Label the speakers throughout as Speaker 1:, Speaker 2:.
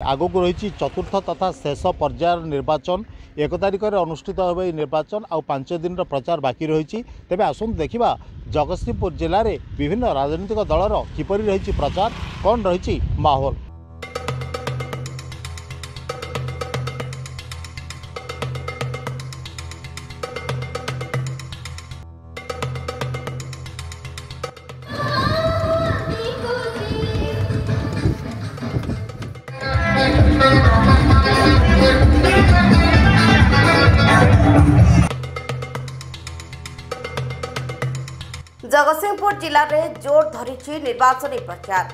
Speaker 1: आगक रही चतुर्थ तथा शेष पर्यायर निर्वाचन 1 तारिख में अनुष्ठित हो निर्वाचन आ 5 दिन प्रचार बाकी रही। तेज आसतु देखा जगतसिंहपुर जिले में विभिन्न राजनीतिक दलर किपरि रही प्रचार कौन रही माहौल।
Speaker 2: जगतसिंहपुर जिले में जोर धरी निर्वाचनी प्रचार।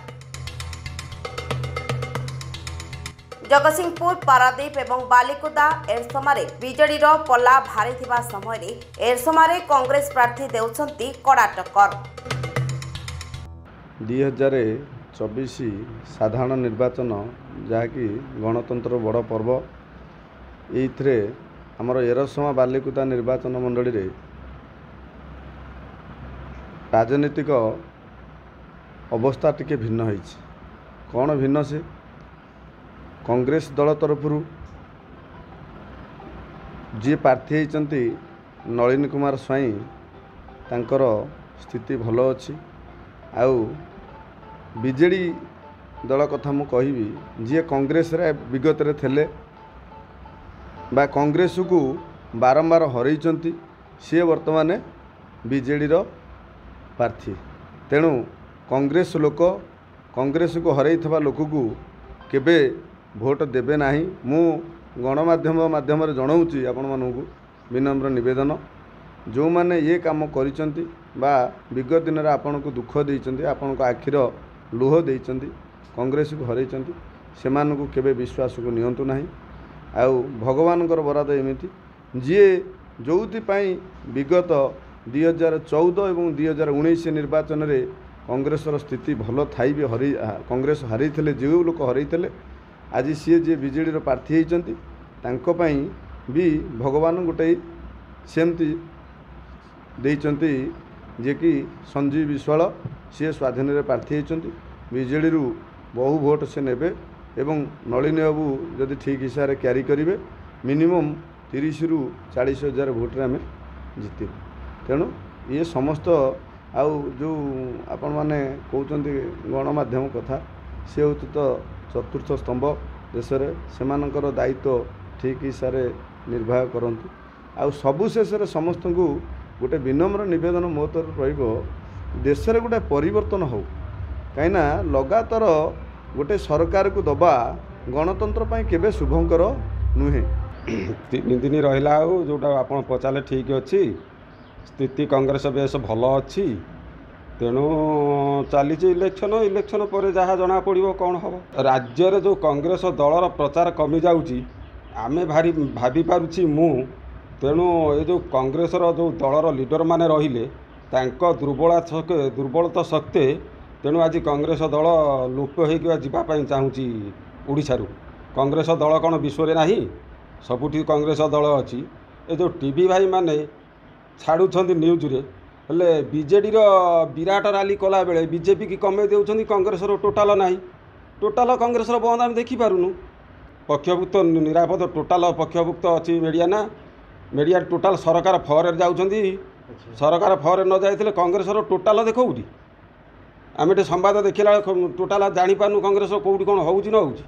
Speaker 2: जगतसिंहपुर पारादीप एवं बालिकुदा एरसमारे बीजेडी पल्ला भारी थिबा समय एरसमारे कांग्रेस प्रार्थी देउछंती कड़ा टक्कर।
Speaker 3: 2024 साधारण निर्वाचन जहाँकि गणतंत्र बड़ पर्व ये आमर एरसमा बालिकुदा निर्वाचन मंडली रे राजनीतिक अवस्था टिके भिन्न होइछि। कौन भिन्न से कांग्रेस दल तरफ जी प्रार्थी होइचंती नलिन कुमार स्वाई तांकर स्थिति भल अच्छी। आउ बीजेडी दल कथा मु कहबी जी कांग्रेस रे विगत रे थेले बा कांग्रेस को बारंबार हरइचंती सी वर्तमान बीजेडी रो प्रार्थी। तेणु कांग्रेस लोक कांग्रेस को हरई लोक को केबे भोट देबे नाही। मु गणमाध्यम माध्यम जनाऊँगी आपण मानू विनम्र निवेदन जो माने ये काम करिसंती बा विगत दिन रे आपण को दुख देइचंती आपण को आखिर लुह देइचंती कांग्रेस को हरइचंती सेमान को केबे विश्वास को नियंतु नाही। आउ भगवानकर बराद एमिति जी जोथि पई विगत 2014 और 2019 निर्वाचन रे कांग्रेस स्थिति भल थाई भी कांग्रेस हारी थे जो लोक हरई थे आज सी जे बीजेडी प्रार्थी होती भी भगवान गोटे सेमती देइचंती जे कि संजीव विश्वाल सी स्वाधीन रे प्रार्थी होती बीजेडी बहु भोट से नेबे एवं नलिनी बाबू जदि ठीक हिसाब से क्यारी करेंगे मिनिमम 30 ରୁ 40 हजार भोट आम जीतु। तेणु ये समस्त आउ जो आपण माने कहते गणमाध्यम कथा सी हूँ तो चतुर्थ स्तंभ देश में दायित्व ठीक हिसाब से निर्वाह करतु। आउ सबु शेष समस्त को गोटे विनम्र निवेदन मो तरफ देश में गोटे परिवर्तन हो कहीं लगातार गोटे सरकार को दबा गणतंत्र पर केबे शुभंकर नुहे।
Speaker 4: 3 दिन रहा जोटा आप पचारे ठीक अच्छी स्थिति कांग्रेस बेस भल अच्छी। तेणु चली इलेक्शन पर जहाँ जना पड़ो कौन हम राज्य रे जो कांग्रेस दलर प्रचार कमी जाऊँगी आमे भारी भाभी पारुछि मु। तेणु ये जो कांग्रेस जो दलर लीडर माने रहिले तांको दुर्बलता शक्ति तेणु आज कांग्रेस दल लुप्त होगापी चाहूँगी ओडिशा रु। कांग्रेस दल कौन विश्व में नहीं सबुठी कांग्रेस दल अच्छी। ये जो टीवी भाई माने छाड़ुंट न्यूज रे हेले बीजेडी विराट रैली कला बेले बीजेपी की कमे देउछंती कांग्रेस टोटाल नहीं। टोटाल कांग्रेस बंद आम देखिपारूनु पक्षभुक्त निरापद टोटाल पक्षभुक्त अच्छी मीडिया ना मीडिया टोटाल सरकार फर जाउछंती सरकार फर न जाइथिले कांग्रेस टोटाल देखौटी आम संवाद देखला टोटाल जानी पारनु कांग्रेस कौटी कौन होउछि न होउछि।